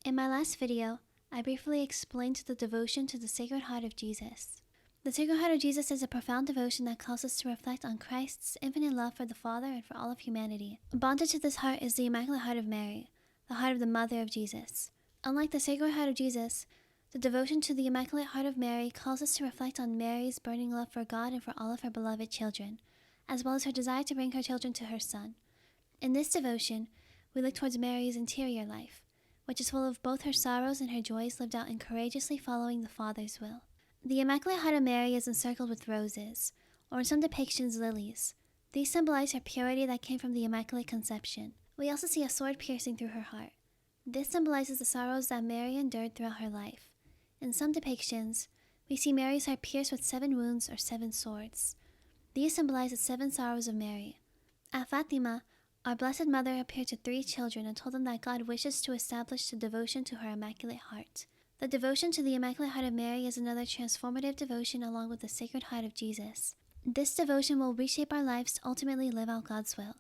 In my last video, I briefly explained the devotion to the Sacred Heart of Jesus. The Sacred Heart of Jesus is a profound devotion that calls us to reflect on Christ's infinite love for the Father and for all of humanity. Bonded to this heart is the Immaculate Heart of Mary, the heart of the Mother of Jesus. Unlike the Sacred Heart of Jesus, the devotion to the Immaculate Heart of Mary calls us to reflect on Mary's burning love for God and for all of her beloved children, as well as her desire to bring her children to her Son. In this devotion, we look towards Mary's interior life, which is full of both her sorrows and her joys lived out in courageously following the Father's will. The Immaculate Heart of Mary is encircled with roses, or in some depictions, lilies. These symbolize her purity that came from the Immaculate Conception. We also see a sword piercing through her heart. This symbolizes the sorrows that Mary endured throughout her life. In some depictions, we see Mary's heart pierced with 7 wounds or 7 swords. These symbolize the 7 sorrows of Mary. At Fatima, our Blessed Mother appeared to 3 children and told them that God wishes to establish the devotion to her Immaculate Heart. The devotion to the Immaculate Heart of Mary is another transformative devotion along with the Sacred Heart of Jesus. This devotion will reshape our lives to ultimately live out God's will,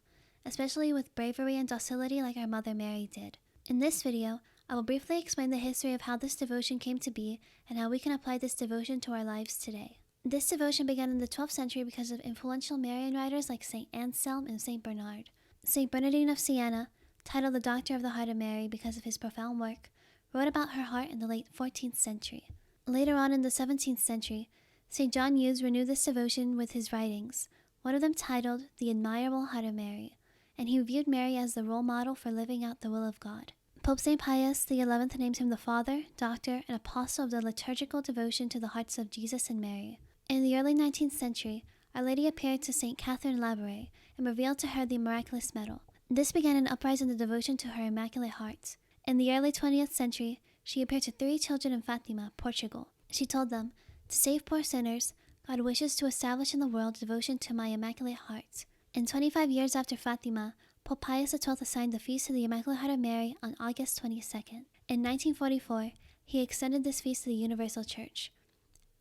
especially with bravery and docility like our Mother Mary did. In this video, I will briefly explain the history of how this devotion came to be and how we can apply this devotion to our lives today. This devotion began in the 12th century because of influential Marian writers like St. Anselm and St. Bernard. St. Bernardine of Siena, titled the Doctor of the Heart of Mary because of his profound work, wrote about her heart in the late 14th century. Later on in the 17th century, St. John Hughes renewed this devotion with his writings, one of them titled The Admirable Heart of Mary, and he viewed Mary as the role model for living out the will of God. Pope St. Pius XI named him the Father, Doctor, and Apostle of the liturgical devotion to the hearts of Jesus and Mary. In the early 19th century, Our Lady appeared to St. Catherine Labouré and revealed to her the miraculous medal. This began an uprising in the devotion to her Immaculate Heart. In the early 20th century, she appeared to 3 children in Fatima, Portugal. She told them, "To save poor sinners, God wishes to establish in the world devotion to my Immaculate Heart." And 25 years after Fatima, Pope Pius XII assigned the feast to the Immaculate Heart of Mary on August 22nd. In 1944, he extended this feast to the Universal Church.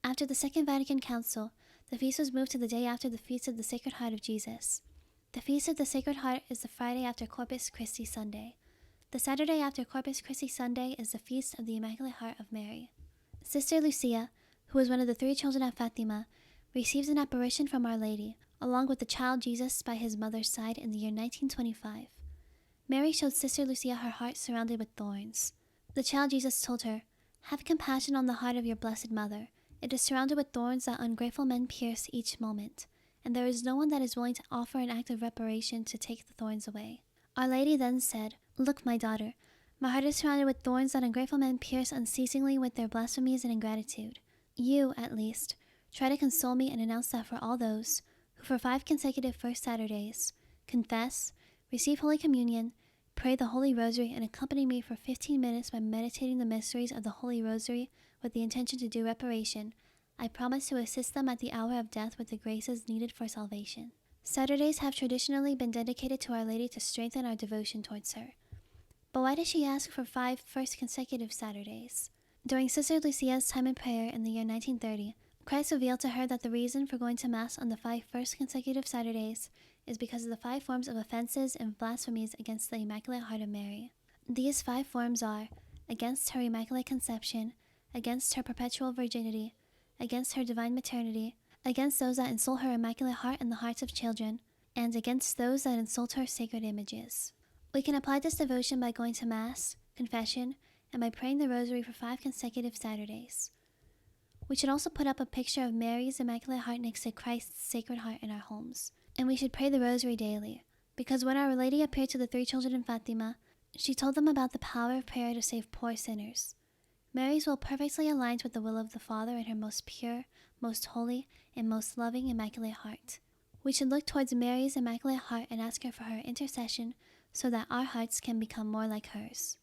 After the Second Vatican Council, the feast was moved to the day after the Feast of the Sacred Heart of Jesus. The Feast of the Sacred Heart is the Friday after Corpus Christi Sunday. The Saturday after Corpus Christi Sunday is the Feast of the Immaculate Heart of Mary. Sister Lucia, who was one of the 3 children at Fatima, received an apparition from Our Lady, along with the child Jesus by his mother's side in the year 1925. Mary showed Sister Lucia her heart surrounded with thorns. The child Jesus told her, "Have compassion on the heart of your Blessed Mother. It is surrounded with thorns that ungrateful men pierce each moment, and there is no one that is willing to offer an act of reparation to take the thorns away." Our Lady then said, "Look, my daughter, my heart is surrounded with thorns that ungrateful men pierce unceasingly with their blasphemies and ingratitude. You, at least, try to console me and announce that for all those who for 5 consecutive first Saturdays confess, receive Holy Communion, pray the Holy Rosary, and accompany me for 15 minutes by meditating the mysteries of the Holy Rosary with the intention to do reparation, I promise to assist them at the hour of death with the graces needed for salvation." Saturdays have traditionally been dedicated to Our Lady to strengthen our devotion towards her. But why does she ask for 5 first consecutive Saturdays? During Sister Lucia's time in prayer in the year 1930, Christ revealed to her that the reason for going to Mass on the 5 first consecutive Saturdays is because of the 5 forms of offenses and blasphemies against the Immaculate Heart of Mary. These 5 forms are against her Immaculate Conception, against her perpetual virginity, against her divine maternity, against those that insult her Immaculate Heart and the hearts of children, and against those that insult her sacred images. We can apply this devotion by going to Mass, confession, and by praying the Rosary for 5 consecutive Saturdays. We should also put up a picture of Mary's Immaculate Heart next to Christ's Sacred Heart in our homes. And we should pray the Rosary daily, because when Our Lady appeared to the 3 children in Fatima, she told them about the power of prayer to save poor sinners. Mary's will perfectly aligns with the will of the Father in her most pure, most holy, and most loving Immaculate Heart. We should look towards Mary's Immaculate Heart and ask her for her intercession so that our hearts can become more like hers.